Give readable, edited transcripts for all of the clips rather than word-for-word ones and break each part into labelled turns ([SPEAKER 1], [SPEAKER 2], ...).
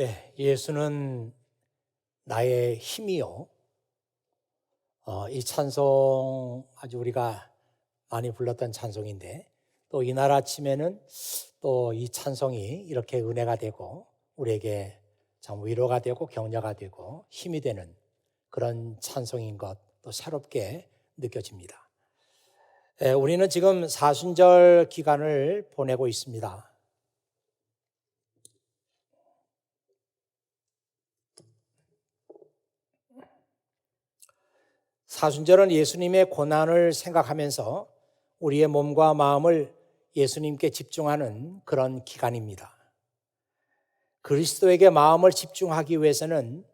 [SPEAKER 1] 네, 예수는 나의 힘이요. 이 찬송 아주 우리가 많이 불렀던 찬송인데, 또 이날 아침에는 또 이 찬송이 이렇게 은혜가 되고 우리에게 참 위로가 되고 격려가 되고 힘이 되는 그런 찬송인 것 또 새롭게 느껴집니다. 우리는 지금 사순절 기간을 보내고 있습니다. 사순절은 예수님의 고난을 생각하면서 우리의 몸과 마음을 예수님께 집중하는 그런 기간입니다. 그리스도에게 마음을 집중하기 위해서는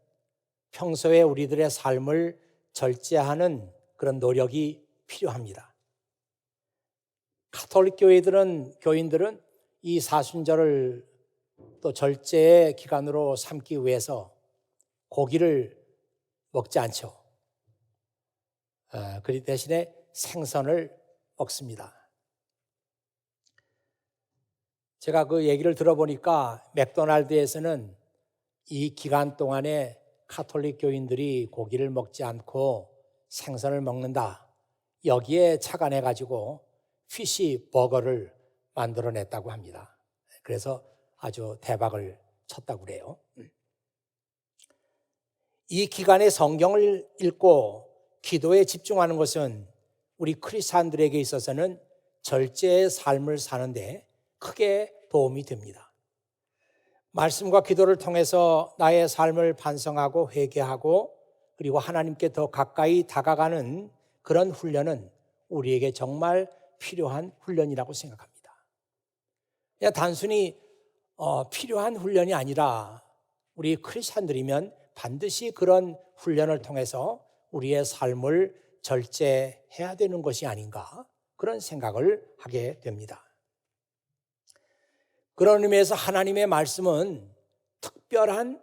[SPEAKER 1] 평소에 우리들의 삶을 절제하는 그런 노력이 필요합니다. 가톨릭 교인들은 이 사순절을 또 절제의 기간으로 삼기 위해서 고기를 먹지 않죠. 그 대신에 생선을 먹습니다. 제가 그 얘기를 들어보니까 맥도날드에서는 이 기간 동안에 가톨릭 교인들이 고기를 먹지 않고 생선을 먹는다, 여기에 착안해가지고 피시 버거를 만들어냈다고 합니다. 그래서 아주 대박을 쳤다고 그래요. 이 기간에 성경을 읽고 기도에 집중하는 것은 우리 크리스찬들에게 있어서는 절제의 삶을 사는데 크게 도움이 됩니다. 말씀과 기도를 통해서 나의 삶을 반성하고 회개하고 그리고 하나님께 더 가까이 다가가는 그런 훈련은 우리에게 정말 필요한 훈련이라고 생각합니다. 그냥 단순히 필요한 훈련이 아니라 우리 크리스찬들이면 반드시 그런 훈련을 통해서 우리의 삶을 절제해야 되는 것이 아닌가, 그런 생각을 하게 됩니다. 그런 의미에서 하나님의 말씀은 특별한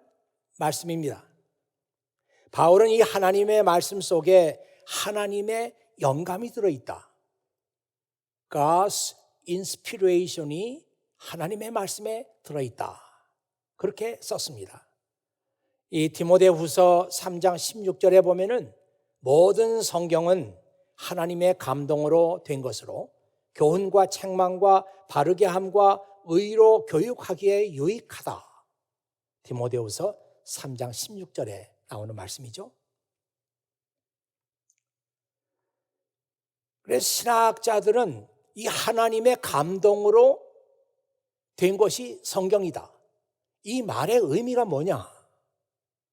[SPEAKER 1] 말씀입니다. 바울은 이 하나님의 말씀 속에 하나님의 영감이 들어있다, God's inspiration이 하나님의 말씀에 들어있다, 그렇게 썼습니다. 이 디모데후서 3장 16절에 보면은 모든 성경은 하나님의 감동으로 된 것으로 교훈과 책망과 바르게 함과 의로 교육하기에 유익하다. 디모데후서 3장 16절에 나오는 말씀이죠. 그래서 신학자들은 이 하나님의 감동으로 된 것이 성경이다, 이 말의 의미가 뭐냐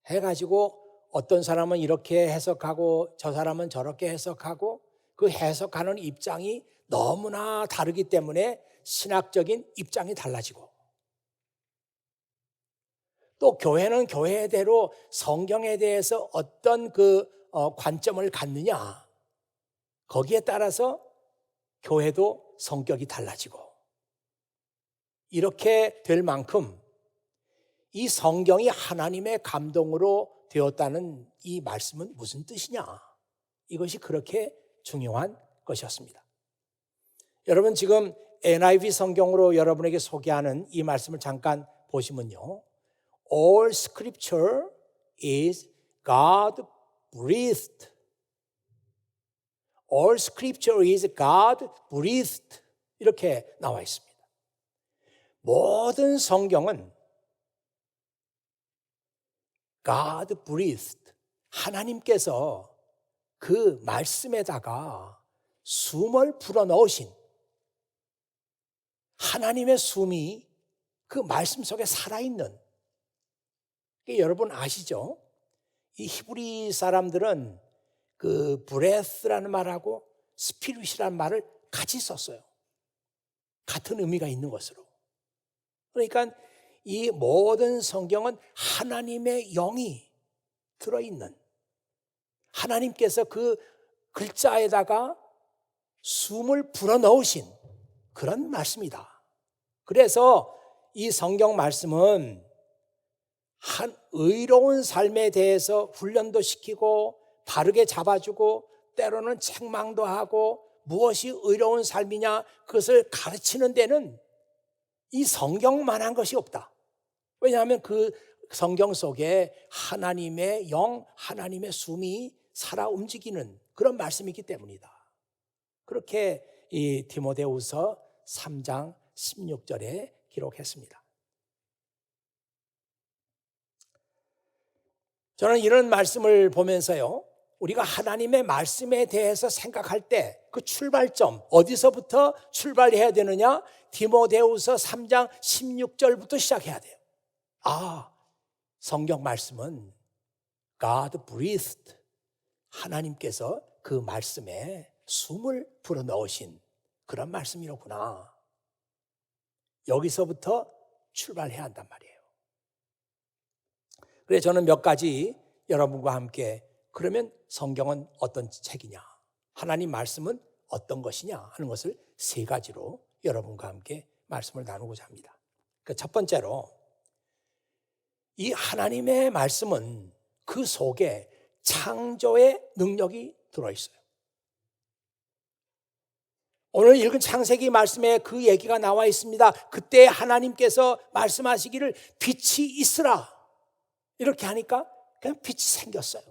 [SPEAKER 1] 해가지고 어떤 사람은 이렇게 해석하고 저 사람은 저렇게 해석하고 그 해석하는 입장이 너무나 다르기 때문에 신학적인 입장이 달라지고, 또 교회는 교회대로 성경에 대해서 어떤 관점을 갖느냐, 거기에 따라서 교회도 성격이 달라지고, 이렇게 될 만큼 이 성경이 하나님의 감동으로 되었다는 이 말씀은 무슨 뜻이냐, 이것이 그렇게 중요한 것이었습니다. 여러분, 지금 NIV 성경으로 여러분에게 소개하는 이 말씀을 잠깐 보시면요, All scripture is God breathed. All scripture is God breathed. 이렇게 나와 있습니다. 모든 성경은 God breathed, 하나님께서 그 말씀에다가 숨을 불어넣으신, 하나님의 숨이 그 말씀 속에 살아있는, 여러분 아시죠? 이 히브리 사람들은 그 breath라는 말하고 spirit이라는 말을 같이 썼어요. 같은 의미가 있는 것으로. 그러니까 이 모든 성경은 하나님의 영이 들어있는, 하나님께서 그 글자에다가 숨을 불어넣으신 그런 말씀이다. 그래서 이 성경 말씀은 한 의로운 삶에 대해서 훈련도 시키고 바르게 잡아주고 때로는 책망도 하고 무엇이 의로운 삶이냐 그것을 가르치는 데는 이 성경만한 것이 없다. 왜냐하면 그 성경 속에 하나님의 영, 하나님의 숨이 살아 움직이는 그런 말씀이기 때문이다. 그렇게 이 디모데후서 3장 16절에 기록했습니다. 저는 이런 말씀을 보면서요, 우리가 하나님의 말씀에 대해서 생각할 때 그 출발점, 어디서부터 출발해야 되느냐? 디모데후서 3장 16절부터 시작해야 돼요. 성경 말씀은 God breathed, 하나님께서 그 말씀에 숨을 불어넣으신 그런 말씀이로구나. 여기서부터 출발해야 한단 말이에요. 그래서 저는 몇 가지 여러분과 함께, 그러면 성경은 어떤 책이냐, 하나님 말씀은 어떤 것이냐 하는 것을 세 가지로 여러분과 함께 말씀을 나누고자 합니다. 첫 번째로, 이 하나님의 말씀은 그 속에 창조의 능력이 들어있어요. 오늘 읽은 창세기 말씀에 그 얘기가 나와 있습니다. 그때 하나님께서 말씀하시기를 빛이 있으라, 이렇게 하니까 그냥 빛이 생겼어요.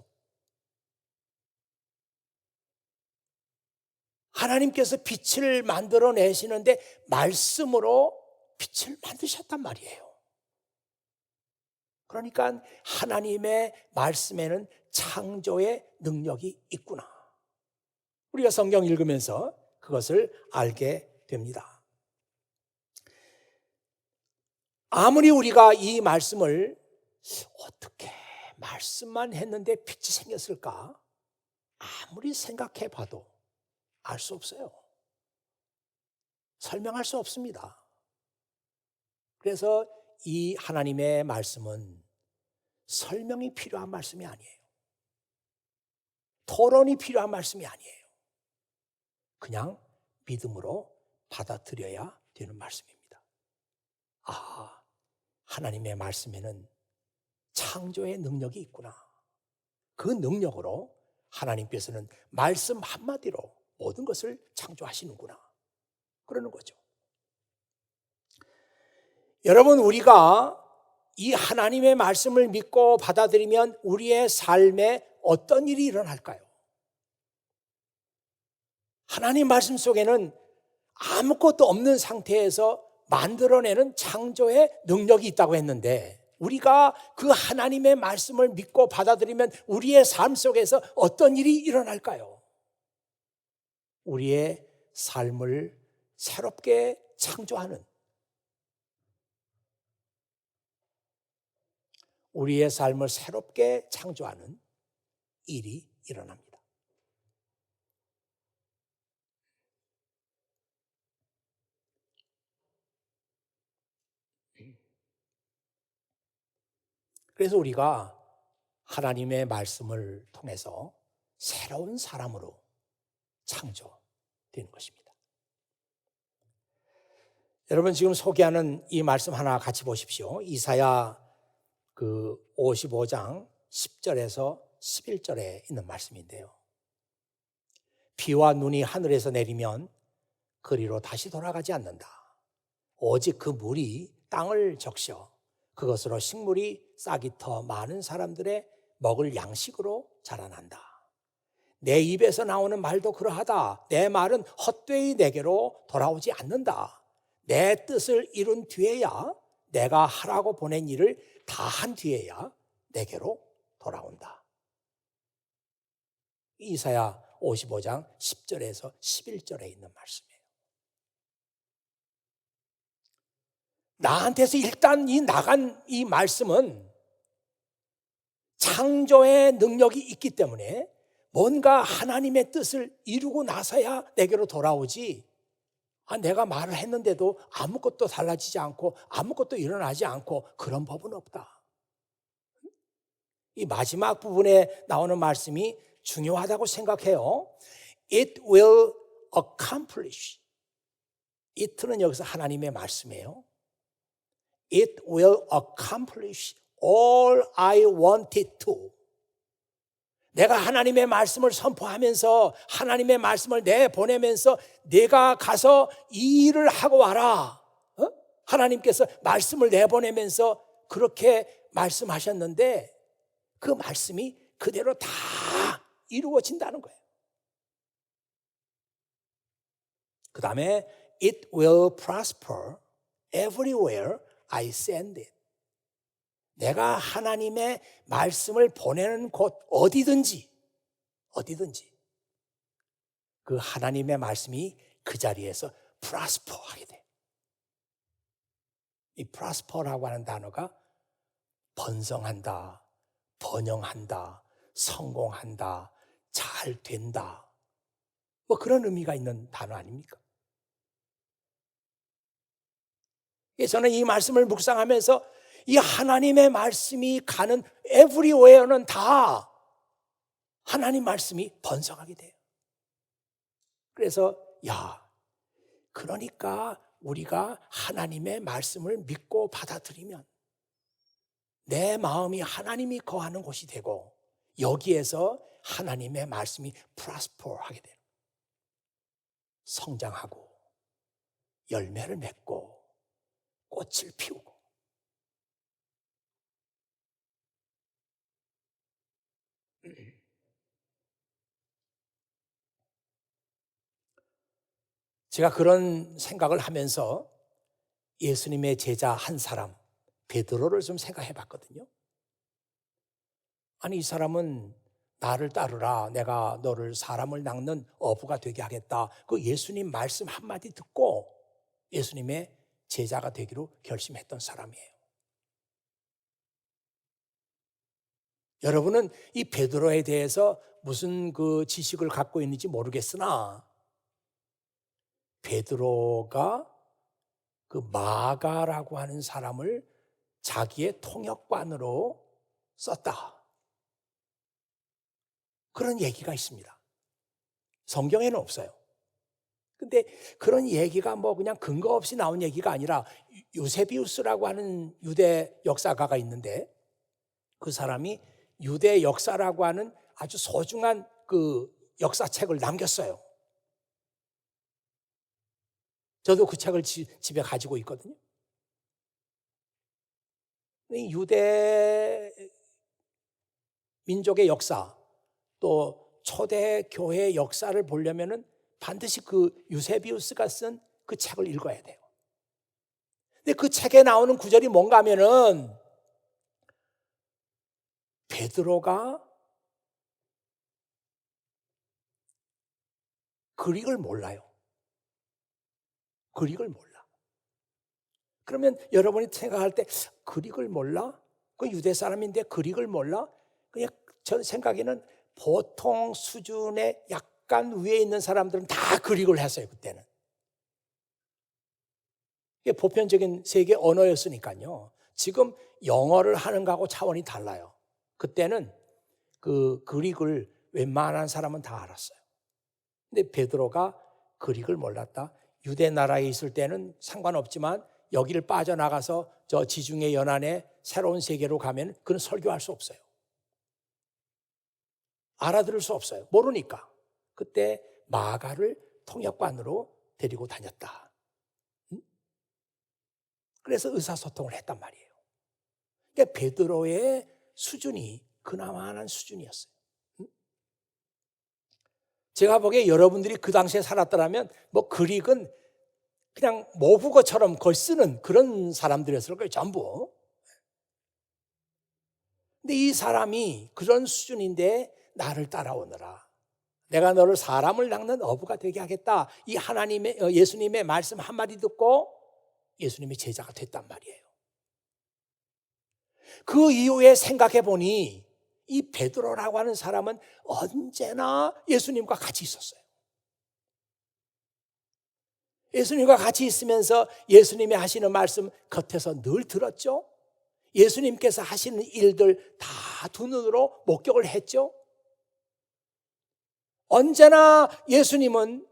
[SPEAKER 1] 하나님께서 빛을 만들어내시는데 말씀으로 빛을 만드셨단 말이에요. 그러니까 하나님의 말씀에는 창조의 능력이 있구나. 우리가 성경 읽으면서 그것을 알게 됩니다. 아무리 우리가 이 말씀을 어떻게 말씀만 했는데 빛이 생겼을까? 아무리 생각해 봐도 알 수 없어요. 설명할 수 없습니다. 그래서 이 하나님의 말씀은 설명이 필요한 말씀이 아니에요. 토론이 필요한 말씀이 아니에요. 그냥 믿음으로 받아들여야 되는 말씀입니다. 하나님의 말씀에는 창조의 능력이 있구나. 그 능력으로 하나님께서는 말씀 한마디로 모든 것을 창조하시는구나, 그러는 거죠. 여러분, 우리가 이 하나님의 말씀을 믿고 받아들이면 우리의 삶에 어떤 일이 일어날까요? 하나님 말씀 속에는 아무것도 없는 상태에서 만들어내는 창조의 능력이 있다고 했는데, 우리가 그 하나님의 말씀을 믿고 받아들이면 우리의 삶 속에서 어떤 일이 일어날까요? 우리의 삶을 새롭게 창조하는, 우리의 삶을 새롭게 창조하는 일이 일어납니다. 그래서 우리가 하나님의 말씀을 통해서 새로운 사람으로 창조되는 것입니다. 여러분, 지금 소개하는 이 말씀 하나 같이 보십시오. 이사야 55장 10절에서 11절에 있는 말씀인데요. 비와 눈이 하늘에서 내리면 그리로 다시 돌아가지 않는다. 오직 그 물이 땅을 적셔 그것으로 식물이 싹이 터 많은 사람들의 먹을 양식으로 자라난다. 내 입에서 나오는 말도 그러하다. 내 말은 헛되이 내게로 돌아오지 않는다. 내 뜻을 이룬 뒤에야, 내가 하라고 보낸 일을 다 한 뒤에야 내게로 돌아온다. 이사야 55장 10절에서 11절에 있는 말씀이에요. 나한테서 일단 나간 이 말씀은 창조의 능력이 있기 때문에 뭔가 하나님의 뜻을 이루고 나서야 내게로 돌아오지, 내가 말을 했는데도 아무것도 달라지지 않고 아무것도 일어나지 않고 그런 법은 없다. 이 마지막 부분에 나오는 말씀이 중요하다고 생각해요. It will accomplish. it는 여기서 하나님의 말씀이에요. It will accomplish all I want it to. 내가 하나님의 말씀을 선포하면서 하나님의 말씀을 내보내면서 내가 가서 이 일을 하고 와라. 하나님께서 말씀을 내보내면서 그렇게 말씀하셨는데 그 말씀이 그대로 다 이루어진다는 거예요. 그 다음에 It will prosper everywhere I send it. 내가 하나님의 말씀을 보내는 곳 어디든지 그 하나님의 말씀이 그 자리에서 prosper하게 돼. 이 prosper라고 하는 단어가 번성한다, 번영한다, 성공한다, 잘 된다, 뭐 그런 의미가 있는 단어 아닙니까? 저는 이 말씀을 묵상하면서 이 하나님의 말씀이 가는 everywhere는 다 하나님 말씀이 번성하게 돼요. 그래서 그러니까 우리가 하나님의 말씀을 믿고 받아들이면 내 마음이 하나님이 거하는 곳이 되고 여기에서 하나님의 말씀이 prosper하게 돼요. 성장하고 열매를 맺고 꽃을 피우고. 제가 그런 생각을 하면서 예수님의 제자 한 사람 베드로를 좀 생각해 봤거든요. 아니 이 사람은 나를 따르라, 내가 너를 사람을 낚는 어부가 되게 하겠다, 그 예수님 말씀 한마디 듣고 예수님의 제자가 되기로 결심했던 사람이에요. 여러분은 이 베드로에 대해서 무슨 그 지식을 갖고 있는지 모르겠으나 베드로가 그 마가라고 하는 사람을 자기의 통역관으로 썼다, 그런 얘기가 있습니다. 성경에는 없어요. 근데 그런 얘기가 뭐 그냥 근거 없이 나온 얘기가 아니라 유세비우스라고 하는 유대 역사가가 있는데 그 사람이 유대 역사라고 하는 아주 소중한 그 역사책을 남겼어요. 저도 그 책을 집에 가지고 있거든요. 유대 민족의 역사 또 초대 교회의 역사를 보려면은 반드시 그 유세비우스가 쓴 그 책을 읽어야 돼요. 근데 그 책에 나오는 구절이 뭔가 하면은 베드로가 그릭을 몰라요. 그릭을 몰라. 그러면 여러분이 생각할 때 그릭을 몰라? 그 유대 사람인데 그릭을 몰라? 그냥 저 생각에는 보통 수준의 약간 위에 있는 사람들은 다 그릭을 했어요, 그때는. 이게 보편적인 세계 언어였으니까요. 지금 영어를 하는 거하고 차원이 달라요. 그때는 그 그릭을 웬만한 사람은 다 알았어요. 근데 베드로가 그릭을 몰랐다. 유대 나라에 있을 때는 상관없지만 여기를 빠져나가서 저 지중해 연안의 새로운 세계로 가면 그는 설교할 수 없어요. 알아들을 수 없어요. 모르니까. 그때 마가를 통역관으로 데리고 다녔다. 그래서 의사소통을 했단 말이에요. 그러니까 베드로의 수준이 그나마한 수준이었어요. 제가 보기에 여러분들이 그 당시에 살았더라면 뭐 그릭은 그냥 모국어처럼 걸 쓰는 그런 사람들이었을 거예요, 전부. 근데 이 사람이 그런 수준인데 나를 따라오너라, 내가 너를 사람을 낚는 어부가 되게 하겠다, 이 하나님의 예수님의 말씀 한마디 듣고 예수님의 제자가 됐단 말이에요. 그 이후에 생각해 보니 이 베드로라고 하는 사람은 언제나 예수님과 같이 있었어요. 예수님과 같이 있으면서 예수님이 하시는 말씀 겉에서 늘 들었죠. 예수님께서 하시는 일들 다 두 눈으로 목격을 했죠. 언제나 예수님은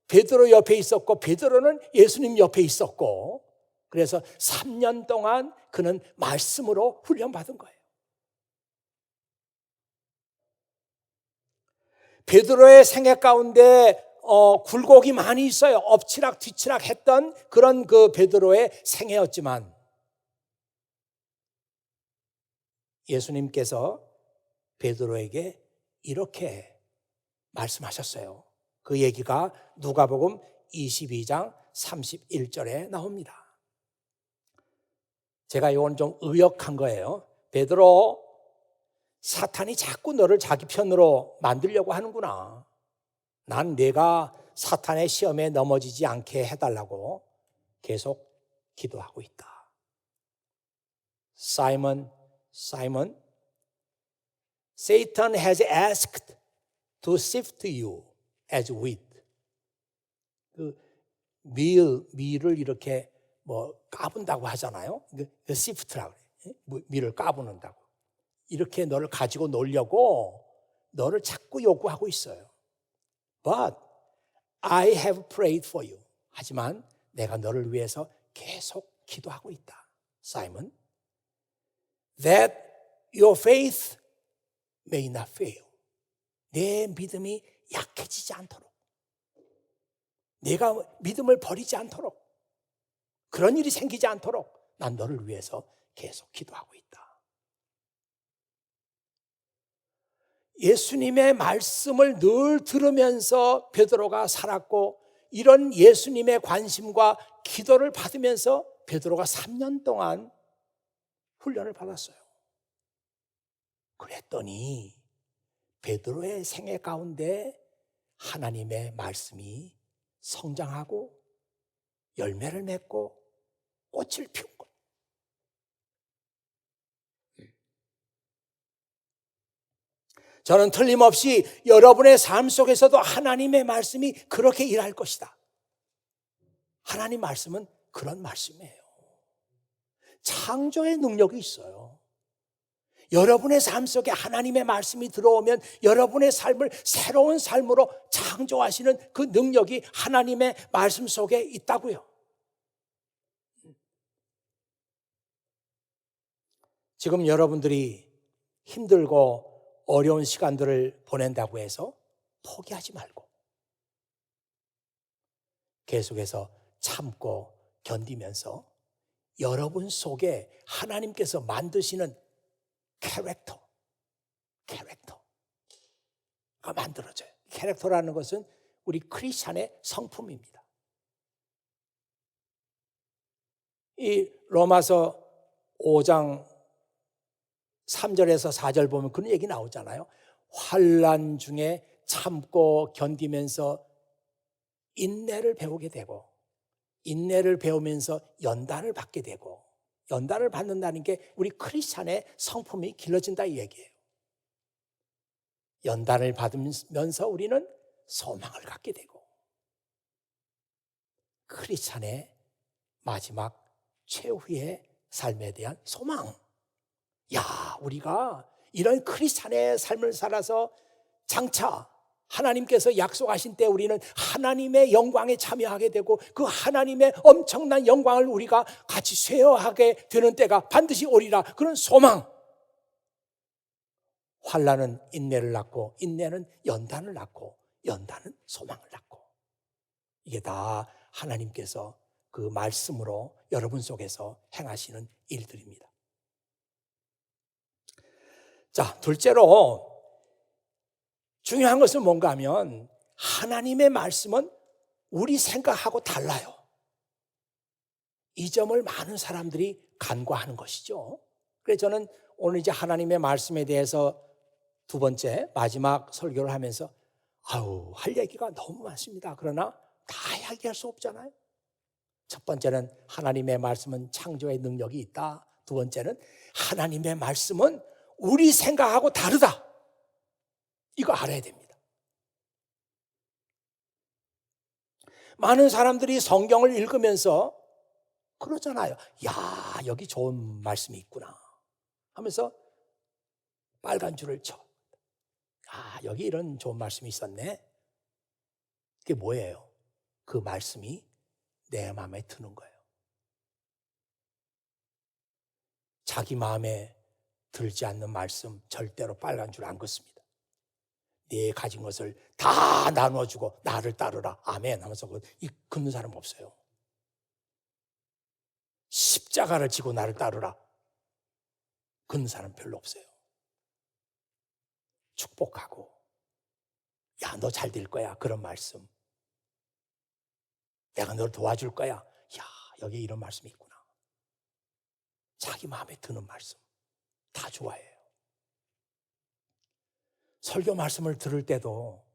[SPEAKER 1] 베드로 옆에 있었고 베드로는 예수님 옆에 있었고, 그래서 3년 동안 그는 말씀으로 훈련받은 거예요. 베드로의 생애 가운데 굴곡이 많이 있어요. 엎치락 뒤치락 했던 그런 그 베드로의 생애였지만 예수님께서 베드로에게 이렇게 말씀하셨어요. 그 얘기가 누가복음 22장 31절에 나옵니다. 제가 이건 좀 의역한 거예요. 베드로, 사탄이 자꾸 너를 자기 편으로 만들려고 하는구나. 난 내가 사탄의 시험에 넘어지지 않게 해달라고 계속 기도하고 있다. Simon, Satan has asked to sift you as wheat. 그 밀을 이렇게 까분다고 하잖아요. 그 sift라고 그래. 밀을 까부는다고. 이렇게 너를 가지고 놀려고 너를 자꾸 요구하고 있어요. But I have prayed for you. 하지만 내가 너를 위해서 계속 기도하고 있다. Simon, that your faith may not fail. 내 믿음이 약해지지 않도록, 내가 믿음을 버리지 않도록, 그런 일이 생기지 않도록 난 너를 위해서 계속 기도하고 있다. 예수님의 말씀을 늘 들으면서 베드로가 살았고, 이런 예수님의 관심과 기도를 받으면서 베드로가 3년 동안 훈련을 받았어요. 그랬더니 베드로의 생애 가운데 하나님의 말씀이 성장하고 열매를 맺고 꽃을 피운 것. 저는 틀림없이 여러분의 삶 속에서도 하나님의 말씀이 그렇게 일할 것이다. 하나님 말씀은 그런 말씀이에요. 창조의 능력이 있어요. 여러분의 삶 속에 하나님의 말씀이 들어오면 여러분의 삶을 새로운 삶으로 창조하시는 그 능력이 하나님의 말씀 속에 있다고요. 지금 여러분들이 힘들고 어려운 시간들을 보낸다고 해서 포기하지 말고 계속해서 참고 견디면서 여러분 속에 하나님께서 만드시는 캐릭터가 만들어져요. 캐릭터라는 것은 우리 크리스찬의 성품입니다. 이 로마서 5장 3절에서 4절 보면 그런 얘기 나오잖아요. 환난 중에 참고 견디면서 인내를 배우게 되고, 인내를 배우면서 연단을 받게 되고, 연단을 받는다는 게 우리 크리스찬의 성품이 길러진다 이 얘기예요. 연단을 받으면서 우리는 소망을 갖게 되고, 크리스찬의 마지막 최후의 삶에 대한 소망. 야, 우리가 이런 크리스찬의 삶을 살아서 장차 하나님께서 약속하신 때 우리는 하나님의 영광에 참여하게 되고 그 하나님의 엄청난 영광을 우리가 같이 쉐어하게 되는 때가 반드시 오리라. 그런 소망. 환난은 인내를 낳고, 인내는 연단을 낳고, 연단은 소망을 낳고. 이게 다 하나님께서 그 말씀으로 여러분 속에서 행하시는 일들입니다. 자, 둘째로 중요한 것은 뭔가 하면 하나님의 말씀은 우리 생각하고 달라요. 이 점을 많은 사람들이 간과하는 것이죠. 그래서 저는 오늘 이제 하나님의 말씀에 대해서 두 번째 마지막 설교를 하면서 할 얘기가 너무 많습니다. 그러나 다 이야기할 수 없잖아요. 첫 번째는 하나님의 말씀은 창조의 능력이 있다. 두 번째는 하나님의 말씀은 우리 생각하고 다르다. 이거 알아야 됩니다. 많은 사람들이 성경을 읽으면서 그러잖아요. 야, 여기 좋은 말씀이 있구나 하면서 빨간 줄을 쳐. 아, 여기 이런 좋은 말씀이 있었네. 그게 뭐예요? 그 말씀이 내 마음에 드는 거예요. 자기 마음에 들지 않는 말씀 절대로 빨간 줄 안 긋습니다. 네 가진 것을 다 나눠주고 나를 따르라 아멘 하면서 긋는 사람 없어요. 십자가를 지고 나를 따르라 그런 사람 별로 없어요. 축복하고, 야, 너 잘 될 거야. 그런 말씀. 내가 너를 도와줄 거야. 야, 여기에 이런 말씀이 있구나. 자기 마음에 드는 말씀 다 좋아해요. 설교 말씀을 들을 때도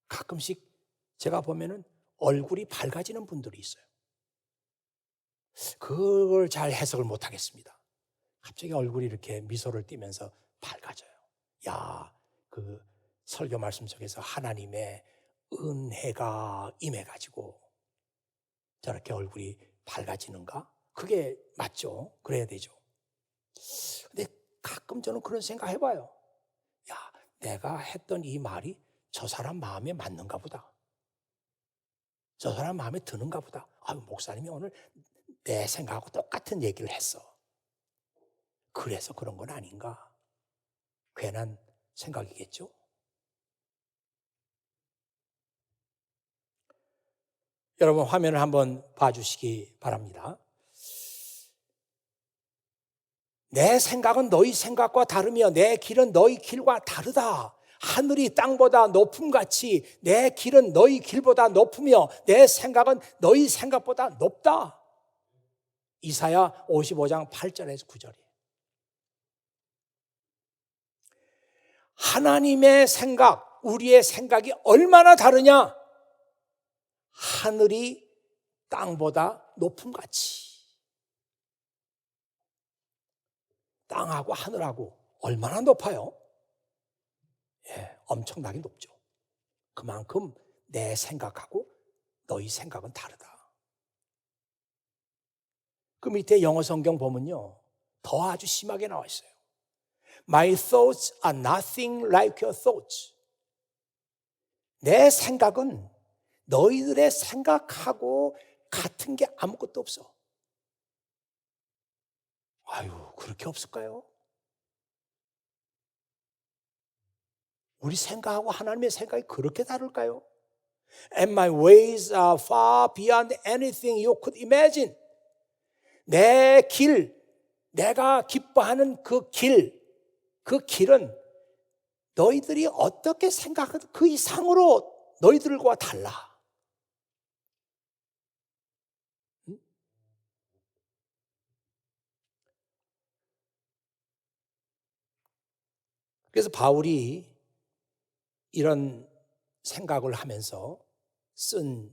[SPEAKER 1] 가끔씩 제가 보면은 얼굴이 밝아지는 분들이 있어요. 그걸 잘 해석을 못 하겠습니다. 갑자기 얼굴이 이렇게 미소를 띠면서 밝아져요. 야, 그 설교 말씀 속에서 하나님의 은혜가 임해가지고 저렇게 얼굴이 밝아지는가? 그게 맞죠. 그래야 되죠. 근데 가끔 저는 그런 생각 해봐요. 야, 내가 했던 이 말이 저 사람 마음에 맞는가 보다. 저 사람 마음에 드는가 보다. 아유, 목사님이 오늘 내 생각하고 똑같은 얘기를 했어. 그래서 그런 건 아닌가? 괜한 생각이겠죠? 여러분 화면을 한번 봐주시기 바랍니다. 내 생각은 너희 생각과 다르며 내 길은 너희 길과 다르다. 하늘이 땅보다 높음같이 내 길은 너희 길보다 높으며 내 생각은 너희 생각보다 높다. 이사야 55장 8절에서 9절이에요. 하나님의 생각, 우리의 생각이 얼마나 다르냐? 하늘이 땅보다 높음같이. 땅하고 하늘하고 얼마나 높아요? 예, 엄청나게 높죠. 그만큼 내 생각하고 너희 생각은 다르다. 그 밑에 영어 성경 보면요, 더 아주 심하게 나와 있어요. My thoughts are nothing like your thoughts. 내 생각은 너희들의 생각하고 같은 게 아무것도 없어. 아유, 그렇게 없을까요? 우리 생각하고 하나님의 생각이 그렇게 다를까요? And my ways are far beyond anything you could imagine. 내 길, 내가 기뻐하는 그 길은 너희들이 어떻게 생각하든 그 이상으로 너희들과 달라. 그래서 바울이 이런 생각을 하면서 쓴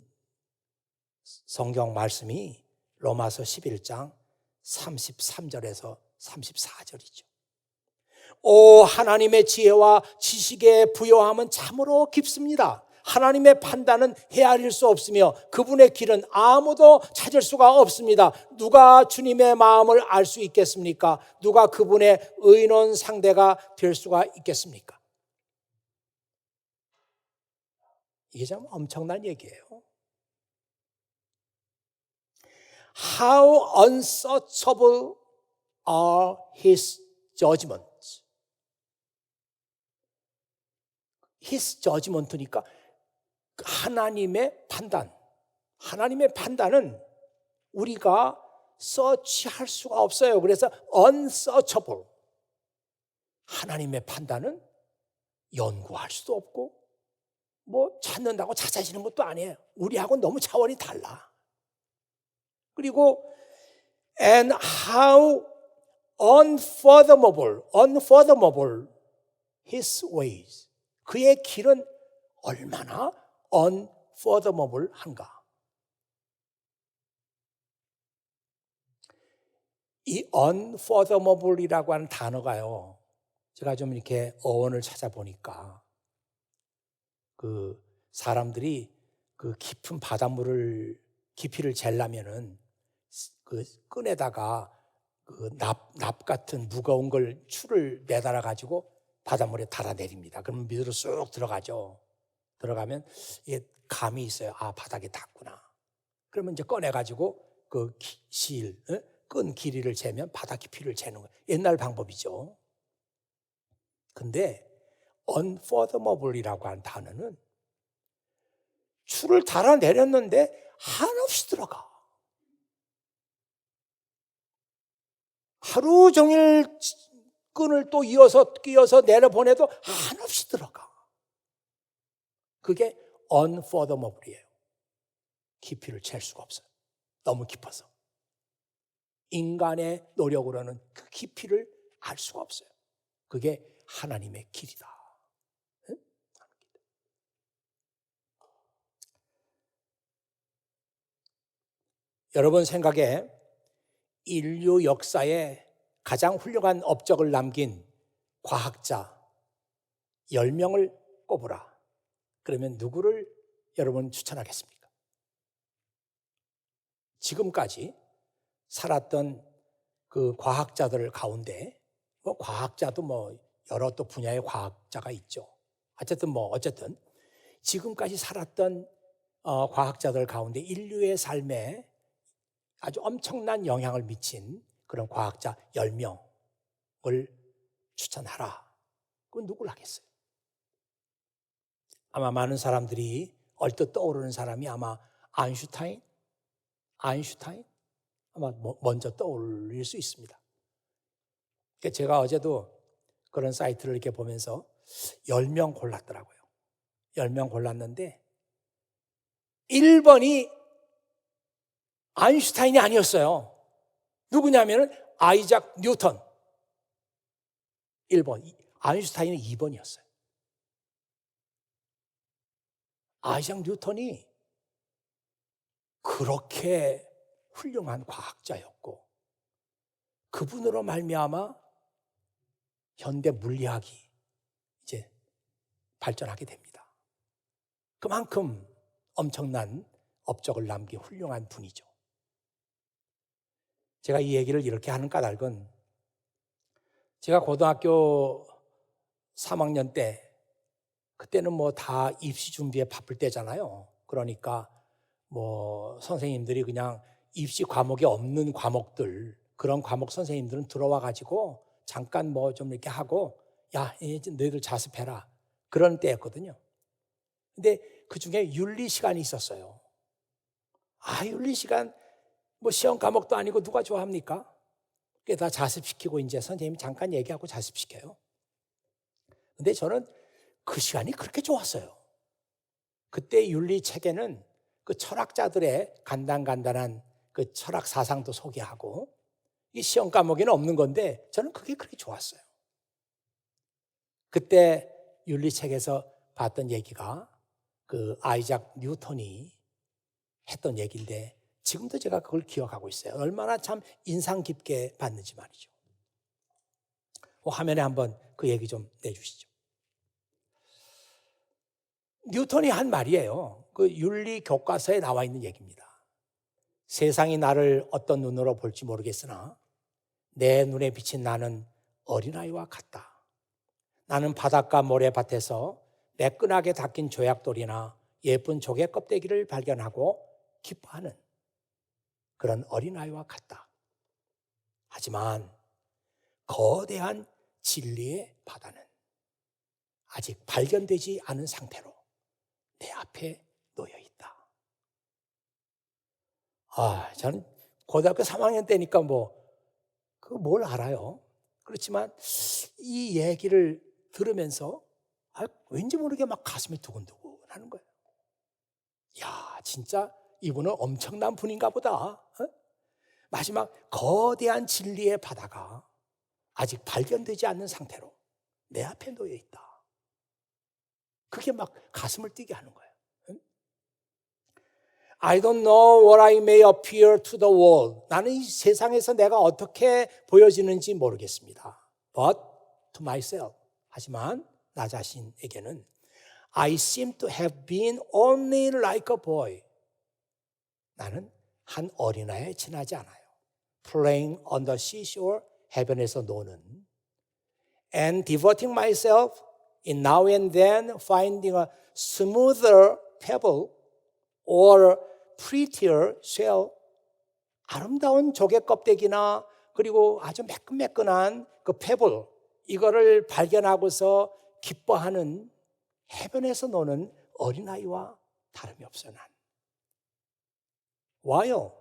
[SPEAKER 1] 성경 말씀이 로마서 11장 33절에서 34절이죠. 오, 하나님의 지혜와 지식의 부요함은 참으로 깊습니다. 하나님의 판단은 헤아릴 수 없으며 그분의 길은 아무도 찾을 수가 없습니다. 누가 주님의 마음을 알 수 있겠습니까? 누가 그분의 의논 상대가 될 수가 있겠습니까? 이게 참 엄청난 얘기예요. How unsearchable are his judgments. His judgment니까 하나님의 판단. 하나님의 판단은 우리가 서치할 수가 없어요. 그래서 unsearchable. 하나님의 판단은 연구할 수도 없고 뭐 찾는다고 찾아지는 것도 아니에요. 우리하고는 너무 차원이 달라. 그리고 and how unfathomable his ways. 그의 길은 얼마나 unfathomable한가. 이 unfathomable이라고 하는 단어가요, 제가 좀 이렇게 어원을 찾아보니까 그 사람들이 그 깊은 바닷물을 깊이를 재려면은 그 끈에다가 그 납 같은 무거운 걸 줄을 매달아 가지고 바닷물에 달아내립니다. 그러면 밑으로 쑥 들어가죠. 들어가면 이게 감이 있어요. 아, 바닥에 닿구나. 그러면 이제 꺼내 가지고 그 끈 길이를 재면 바다 깊이를 재는 거예요. 옛날 방법이죠. 근데 unfathomable이라고 하는 단어는 줄을 달아내렸는데 한없이 들어가. 하루 종일 끈을 또 이어서 끼어서 내려보내도 한없이 들어가. 그게 unfathomable이에요. 깊이를 잴 수가 없어요. 너무 깊어서. 인간의 노력으로는 그 깊이를 알 수가 없어요. 그게 하나님의 길이다. 응? 여러분 생각에 인류 역사에 가장 훌륭한 업적을 남긴 과학자 10명을 꼽으라. 그러면 누구를 여러분 추천하겠습니까? 지금까지 살았던 그 과학자들 가운데 과학자도 여러 또 분야의 과학자가 있죠. 어쨌든 지금까지 살았던 과학자들 가운데 인류의 삶에 아주 엄청난 영향을 미친 그런 과학자 10명을 추천하라. 그건 누굴 하겠어요? 아마 많은 사람들이 얼뜻 떠오르는 사람이 아마 아인슈타인 아마 먼저 떠올릴 수 있습니다. 제가 어제도 그런 사이트를 이렇게 보면서 10명 골랐더라고요. 10명 골랐는데 1번이 아인슈타인이 아니었어요. 누구냐면은 아이작 뉴턴. 1번. 아인슈타인은 2번이었어요. 아이작 뉴턴이 그렇게 훌륭한 과학자였고 그분으로 말미암아 현대 물리학이 이제 발전하게 됩니다. 그만큼 엄청난 업적을 남긴 훌륭한 분이죠. 제가 이 얘기를 이렇게 하는 까닭은 제가 고등학교 3학년 때 그때는 다 입시 준비에 바쁠 때잖아요. 그러니까 선생님들이 그냥 입시 과목이 없는 과목들 그런 과목 선생님들은 들어와 가지고 잠깐 좀 이렇게 하고 야, 이제 너희들 자습해라. 그런 때였거든요. 근데 그중에 윤리 시간이 있었어요. 윤리 시간 시험 과목도 아니고 누가 좋아합니까? 그게 다 자습시키고 이제 선생님이 잠깐 얘기하고 자습시켜요. 근데 저는 그 시간이 그렇게 좋았어요. 그때 윤리 책에는 그 철학자들의 간단한 그 철학 사상도 소개하고 이 시험 과목에는 없는 건데 저는 그게 그렇게 좋았어요. 그때 윤리 책에서 봤던 얘기가 그 아이작 뉴턴이 했던 얘기인데 지금도 제가 그걸 기억하고 있어요. 얼마나 참 인상 깊게 봤는지 말이죠. 화면에 한번 그 얘기 좀 내주시죠. 뉴턴이 한 말이에요. 그 윤리 교과서에 나와 있는 얘기입니다. 세상이 나를 어떤 눈으로 볼지 모르겠으나 내 눈에 비친 나는 어린아이와 같다. 나는 바닷가 모래밭에서 매끈하게 닦인 조약돌이나 예쁜 조개 껍데기를 발견하고 기뻐하는 그런 어린아이와 같다. 하지만 거대한 진리의 바다는 아직 발견되지 않은 상태로 내 앞에 놓여 있다. 저는 고등학교 3학년 때니까 뭘 알아요. 그렇지만 이 얘기를 들으면서 왠지 모르게 막 가슴이 두근두근 하는 거예요. 야, 진짜 이분은 엄청난 분인가 보다. 마지막 거대한 진리의 바다가 아직 발견되지 않는 상태로 내 앞에 놓여 있다. 그게 막 가슴을 뛰게 하는 거예요. I don't know what I may appear to the world. 나는 이 세상에서 내가 어떻게 보여지는지 모르겠습니다. But to myself. 하지만 나 자신에게는 I seem to have been only like a boy. 나는 한 어린아이에 지나지 않아요. Playing on the seashore, 해변에서 노는. And devoting myself in now and then finding a smoother pebble or prettier shell. 아름다운 조개 껍데기나 그리고 아주 매끈매끈한 그 페블 이거를 발견하고서 기뻐하는 해변에서 노는 어린아이와 다름이 없어 난. 와요.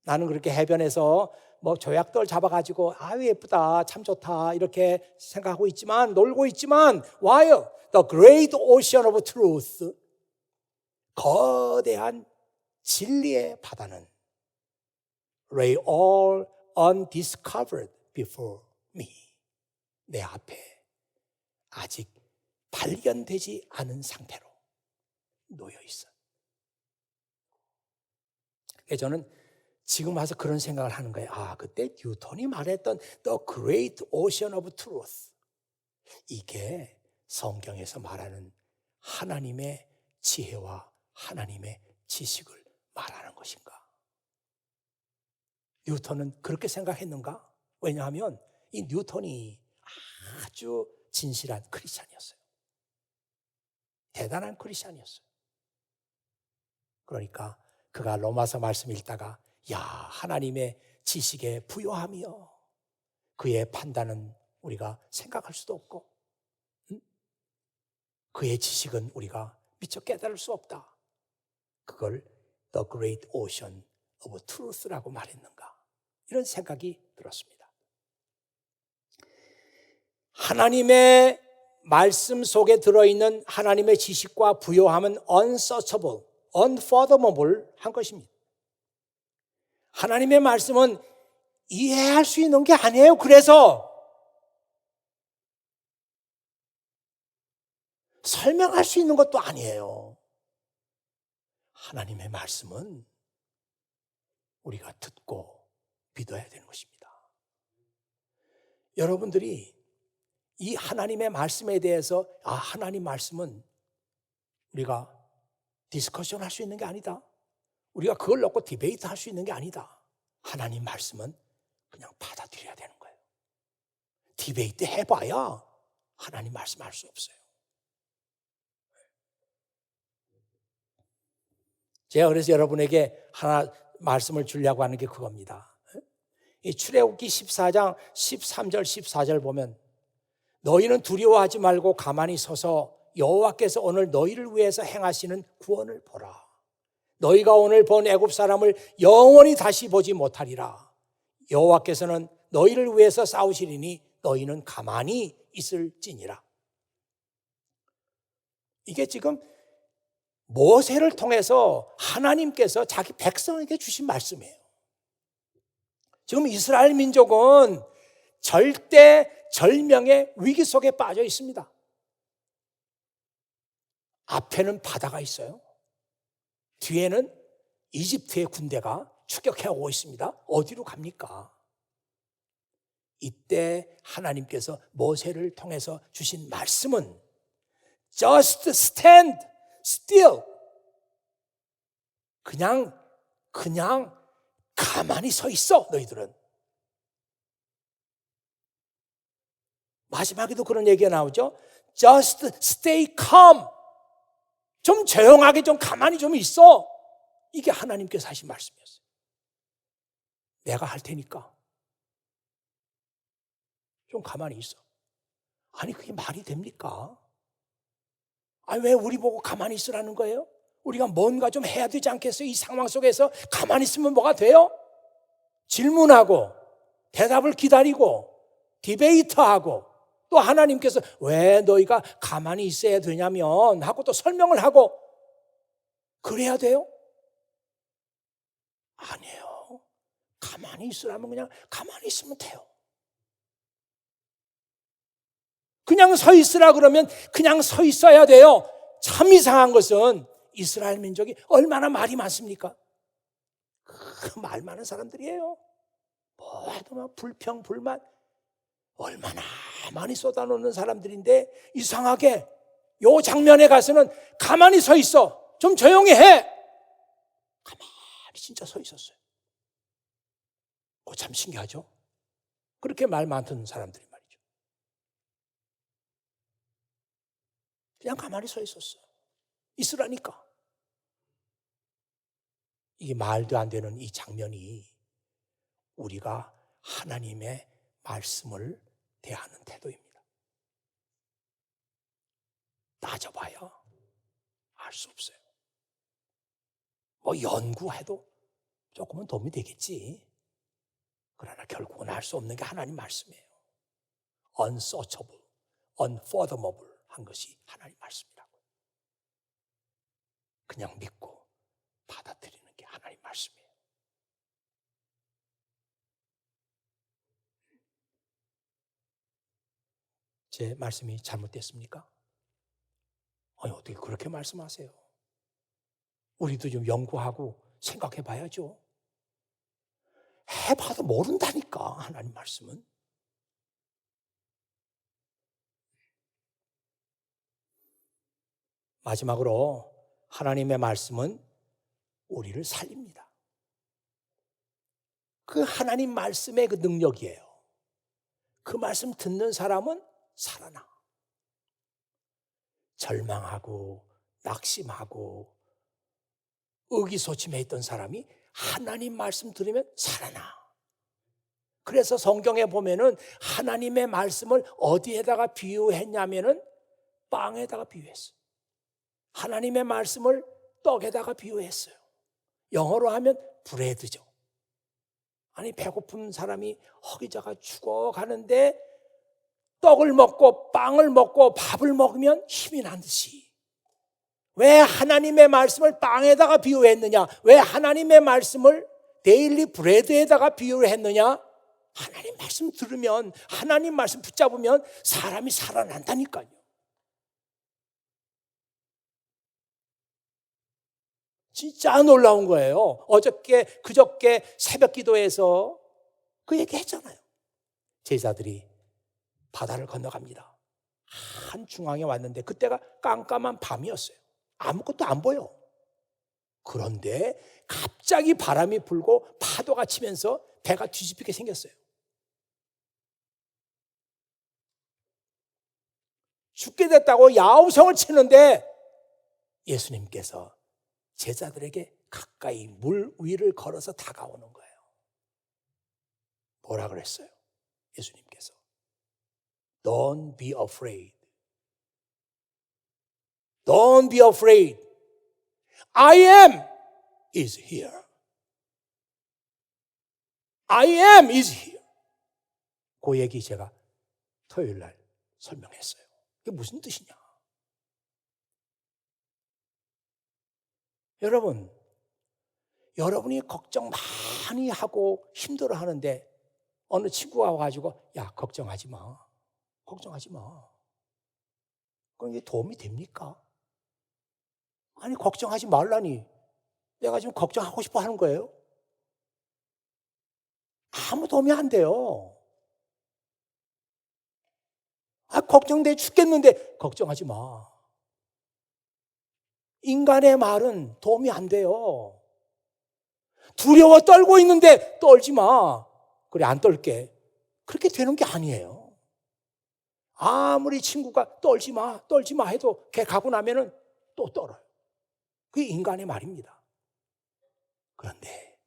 [SPEAKER 1] 나는 그렇게 해변에서 뭐 조약돌 잡아가지고 아유 예쁘다 참 좋다 이렇게 생각하고 있지만 놀고 있지만 while the great ocean of truth 거대한 진리의 바다는 lay all undiscovered before me 내 앞에 아직 발견되지 않은 상태로 놓여 있어. 저는 지금 와서 그런 생각을 하는 거예요. 아, 그때 뉴턴이 말했던 The Great Ocean of Truth 이게 성경에서 말하는 하나님의 지혜와 하나님의 지식을 말하는 것인가? 뉴턴은 그렇게 생각했는가? 왜냐하면 이 뉴턴이 아주 진실한 크리스찬이었어요. 대단한 크리스찬이었어요. 그러니까 그가 로마서 말씀 읽다가 야 하나님의 지식에 부요하며 그의 판단은 우리가 생각할 수도 없고 그의 지식은 우리가 미처 깨달을 수 없다. 그걸 The Great Ocean of Truth라고 말했는가 이런 생각이 들었습니다. 하나님의 말씀 속에 들어있는 하나님의 지식과 부요함은 unsearchable, unfathomable 한 것입니다. 하나님의 말씀은 이해할 수 있는 게 아니에요. 그래서 설명할 수 있는 것도 아니에요. 하나님의 말씀은 우리가 듣고 믿어야 되는 것입니다. 여러분들이 이 하나님의 말씀에 대해서 하나님 말씀은 우리가 디스커션 할 수 있는 게 아니다. 우리가 그걸 놓고 디베이트 할 수 있는 게 아니다. 하나님 말씀은 그냥 받아들여야 되는 거예요. 디베이트 해봐야 하나님 말씀 알 수 없어요. 제가 그래서 여러분에게 하나 말씀을 주려고 하는 게 그겁니다. 이 출애굽기 14장 13절 14절 보면 너희는 두려워하지 말고 가만히 서서 여호와께서 오늘 너희를 위해서 행하시는 구원을 보라. 너희가 오늘 본 애굽 사람을 영원히 다시 보지 못하리라. 여호와께서는 너희를 위해서 싸우시리니 너희는 가만히 있을지니라. 이게 지금 모세를 통해서 하나님께서 자기 백성에게 주신 말씀이에요. 지금 이스라엘 민족은 절대 절명의 위기 속에 빠져 있습니다. 앞에는 바다가 있어요. 뒤에는 이집트의 군대가 추격해 오고 있습니다. 어디로 갑니까? 이때 하나님께서 모세를 통해서 주신 말씀은 Just stand still. 그냥 가만히 서 있어 너희들은. 마지막에도 그런 얘기가 나오죠. Just stay calm. 좀 조용하게 좀 가만히 좀 있어. 이게 하나님께서 하신 말씀이었어요. 내가 할 테니까 좀 가만히 있어. 아니 그게 말이 됩니까? 아니 왜 우리 보고 가만히 있으라는 거예요? 우리가 뭔가 좀 해야 되지 않겠어요? 이 상황 속에서 가만히 있으면 뭐가 돼요? 질문하고 대답을 기다리고 디베이트하고 또 하나님께서 왜 너희가 가만히 있어야 되냐면 하고 또 설명을 하고 그래야 돼요? 아니에요. 가만히 있으라면 그냥 가만히 있으면 돼요. 그냥 서 있으라 그러면 그냥 서 있어야 돼요. 참 이상한 것은 이스라엘 민족이 얼마나 말이 많습니까? 그 말 많은 사람들이에요. 뭐 해도 막 불평, 불만 얼마나 많이 쏟아놓는 사람들인데 이상하게 요 장면에 가서는 가만히 서 있어. 좀 조용히 해. 가만히 진짜 서 있었어요. 그거 참 신기하죠? 그렇게 말 많던 사람들이 말이죠. 그냥 가만히 서 있었어요. 있으라니까. 이게 말도 안 되는 이 장면이 우리가 하나님의 말씀을 대하는 태도입니다. 따져봐야 알 수 없어요. 뭐 연구해도 조금은 도움이 되겠지. 그러나 결국은 알 수 없는 게 하나님 말씀이에요. unsearchable, unfathomable 한 것이 하나님 말씀이라고. 그냥 믿고 받아들이는 게 하나님 말씀이에요. 제 말씀이 잘못됐습니까? 아니, 어떻게 그렇게 말씀하세요? 우리도 좀 연구하고 생각해 봐야죠. 해봐도 모른다니까, 하나님 말씀은. 마지막으로 하나님의 말씀은 우리를 살립니다. 그 하나님 말씀의 그 능력이에요. 그 말씀 듣는 사람은 살아나. 절망하고 낙심하고 의기소침해 있던 사람이 하나님 말씀 들으면 살아나. 그래서 성경에 보면은 하나님의 말씀을 어디에다가 비유했냐면은 빵에다가 비유했어요. 하나님의 말씀을 떡에다가 비유했어요. 영어로 하면 브레드죠. 아니, 배고픈 사람이 허기져가 죽어가는데 떡을 먹고 빵을 먹고 밥을 먹으면 힘이 나듯이, 왜 하나님의 말씀을 빵에다가 비유했느냐? 왜 하나님의 말씀을 데일리 브레드에다가 비유를 했느냐? 하나님 말씀 들으면, 하나님 말씀 붙잡으면 사람이 살아난다니까요. 진짜 놀라운 거예요. 그저께 새벽 기도에서 그 얘기 했잖아요. 제자들이 바다를 건너갑니다. 한 중앙에 왔는데 그때가 깜깜한 밤이었어요. 아무것도 안 보여. 그런데 갑자기 바람이 불고 파도가 치면서 배가 뒤집히게 생겼어요. 죽게 됐다고 야우성을 치는데 예수님께서 제자들에게 가까이 물 위를 걸어서 다가오는 거예요. 뭐라 그랬어요? 예수님께서 Don't be afraid. Don't be afraid. I am is here. I am is here. 그 얘기 제가 토요일 날 설명했어요. 이게 무슨 뜻이냐? 여러분이 걱정 많이 하고 힘들어 하는데 어느 친구가 와가지고 야, 걱정하지 마. 걱정하지 마. 그럼 이게 도움이 됩니까? 아니, 걱정하지 말라니 내가 지금 걱정하고 싶어 하는 거예요? 아무 도움이 안 돼요. 아, 걱정돼 죽겠는데 걱정하지 마. 인간의 말은 도움이 안 돼요. 두려워 떨고 있는데 떨지 마. 그래, 안 떨게. 그렇게 되는 게 아니에요. 아무리 친구가 떨지 마 해도 걔 가고 나면은 또 떨어요. 그게 인간의 말입니다. 그런데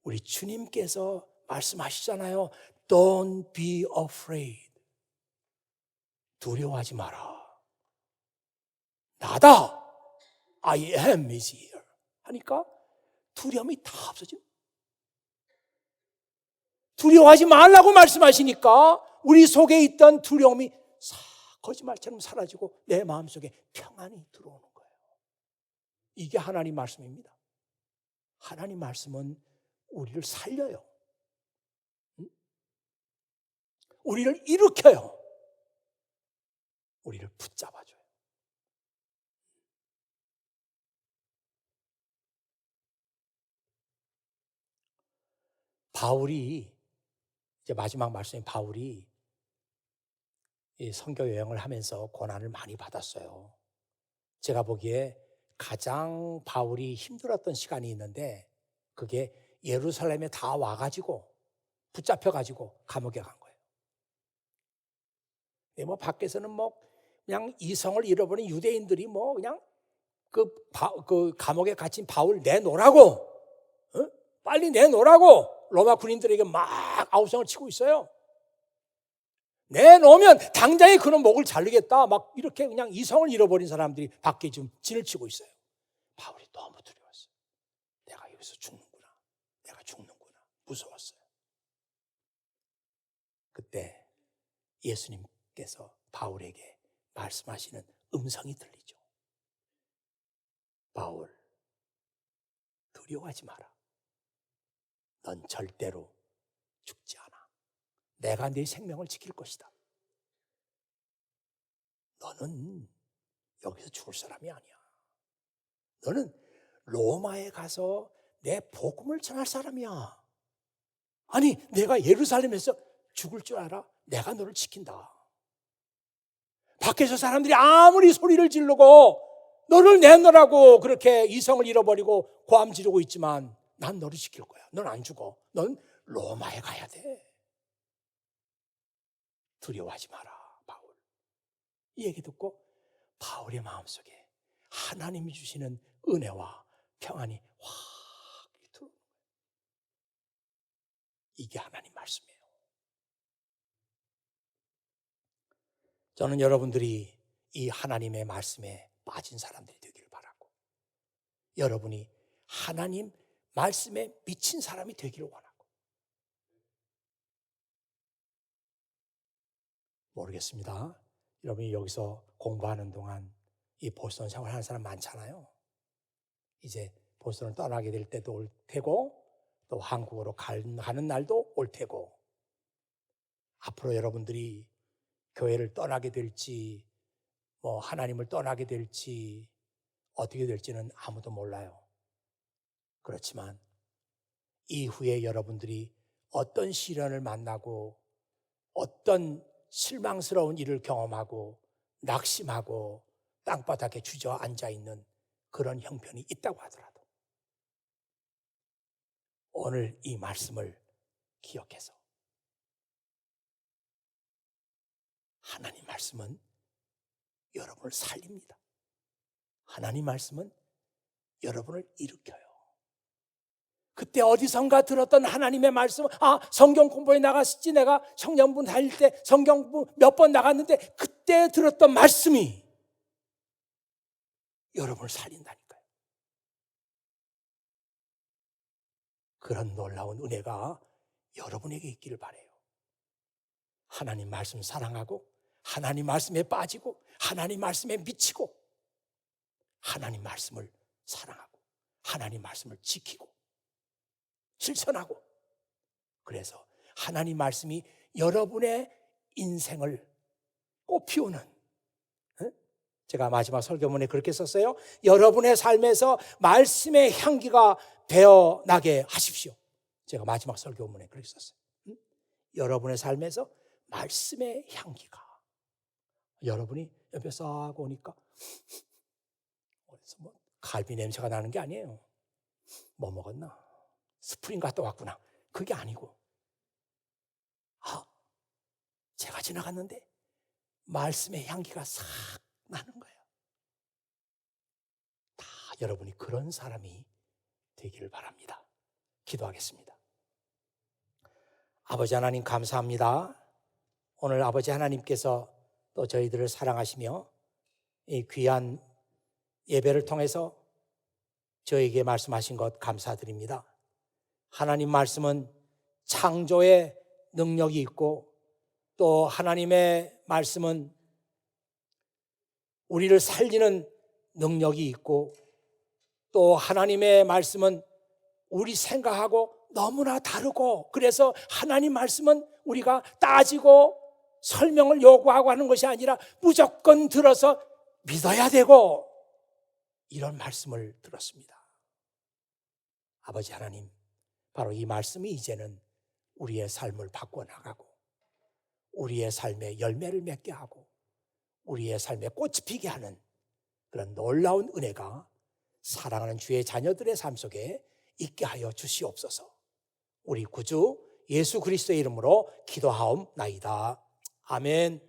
[SPEAKER 1] 우리 주님께서 말씀하시잖아요. Don't be afraid. 두려워하지 마라. 나다. I am is here. 하니까 두려움이 다 없어집니다. 두려워하지 말라고 말씀하시니까 우리 속에 있던 두려움이 거짓말처럼 사라지고 내 마음속에 평안이 들어오는 거예요. 이게 하나님 말씀입니다. 하나님 말씀은 우리를 살려요. 우리를 일으켜요. 우리를 붙잡아줘요. 바울이, 이제 마지막 말씀인 바울이 이 선교 여행을 하면서 고난을 많이 받았어요. 제가 보기에 가장 바울이 힘들었던 시간이 있는데 그게 예루살렘에 다 와가지고 붙잡혀가지고 감옥에 간 거예요. 뭐 밖에서는 뭐 그냥 이성을 잃어버린 유대인들이 뭐 그냥 그 감옥에 갇힌 바울 내놓으라고, 빨리 내놓으라고 로마 군인들에게 막 아우성을 치고 있어요. 내놓으면 당장에 그놈 목을 자르겠다, 막 이렇게 그냥 이성을 잃어버린 사람들이 밖에 지금 진을 치고 있어요. 바울이 너무 두려웠어요. 내가 여기서 죽는구나, 내가 죽는구나, 무서웠어요. 그때 예수님께서 바울에게 말씀하시는 음성이 들리죠. 바울, 두려워하지 마라. 넌 절대로 죽지 않아. 내가 네 생명을 지킬 것이다. 너는 여기서 죽을 사람이 아니야. 너는 로마에 가서 내 복음을 전할 사람이야. 아니, 내가 예루살렘에서 죽을 줄 알아? 내가 너를 지킨다. 밖에서 사람들이 아무리 소리를 지르고 너를 내놓으라고 그렇게 이성을 잃어버리고 고함 지르고 있지만 난 너를 지킬 거야. 넌 안 죽어. 넌 로마에 가야 돼. 두려워하지 마라, 바울. 이 얘기 듣고 바울의 마음속에 하나님이 주시는 은혜와 평안이 확 들어오는 거예요. 이게 하나님 말씀이에요. 저는 여러분들이 이 하나님의 말씀에 빠진 사람들이 되기를 바라고, 여러분이 하나님 말씀에 미친 사람이 되기를 원하고. 모르겠습니다. 여러분이 여기서 공부하는 동안 이 보스턴 생활하는 사람 많잖아요. 이제 보스턴을 떠나게 될 때도 올 테고 또 한국으로 가는 날도 올 테고, 앞으로 여러분들이 교회를 떠나게 될지 하나님을 떠나게 될지 어떻게 될지는 아무도 몰라요. 그렇지만 이후에 여러분들이 어떤 시련을 만나고 어떤 실망스러운 일을 경험하고 낙심하고 땅바닥에 주저앉아 있는 그런 형편이 있다고 하더라도 오늘 이 말씀을 기억해서, 하나님 말씀은 여러분을 살립니다. 하나님 말씀은 여러분을 일으켜요. 그때 어디선가 들었던 하나님의 말씀, 성경 공부에 나갔었지, 내가 청년부 다닐 때 성경 공부 몇 번 나갔는데 그때 들었던 말씀이 여러분을 살린다니까요. 그런 놀라운 은혜가 여러분에게 있기를 바라요. 하나님 말씀 사랑하고 하나님 말씀에 빠지고 하나님 말씀에 미치고 하나님 말씀을 사랑하고 하나님 말씀을 지키고 실천하고, 그래서 하나님 말씀이 여러분의 인생을 꽃피우는, 제가 마지막 설교문에 그렇게 썼어요. 여러분의 삶에서 말씀의 향기가 배어나게 하십시오. 제가 마지막 설교문에 그렇게 썼어요. 여러분의 삶에서 말씀의 향기가, 여러분이 옆에 싹 오니까 어디서 갈비 냄새가 나는 게 아니에요. 뭐 먹었나? 스프링 갔다 왔구나. 그게 아니고, 제가 지나갔는데 말씀의 향기가 싹 나는 거예요. 다 여러분이 그런 사람이 되기를 바랍니다. 기도하겠습니다. 아버지 하나님, 감사합니다. 오늘 아버지 하나님께서 또 저희들을 사랑하시며 이 귀한 예배를 통해서 저에게 말씀하신 것 감사드립니다. 하나님 말씀은 창조의 능력이 있고, 또 하나님의 말씀은 우리를 살리는 능력이 있고, 또 하나님의 말씀은 우리 생각하고 너무나 다르고, 그래서 하나님 말씀은 우리가 따지고 설명을 요구하고 하는 것이 아니라 무조건 들어서 믿어야 되고, 이런 말씀을 들었습니다. 아버지 하나님, 바로 이 말씀이 이제는 우리의 삶을 바꿔나가고 우리의 삶에 열매를 맺게 하고 우리의 삶에 꽃이 피게 하는 그런 놀라운 은혜가 사랑하는 주의 자녀들의 삶 속에 있게 하여 주시옵소서. 우리 구주 예수 그리스도의 이름으로 기도하옵나이다. 아멘.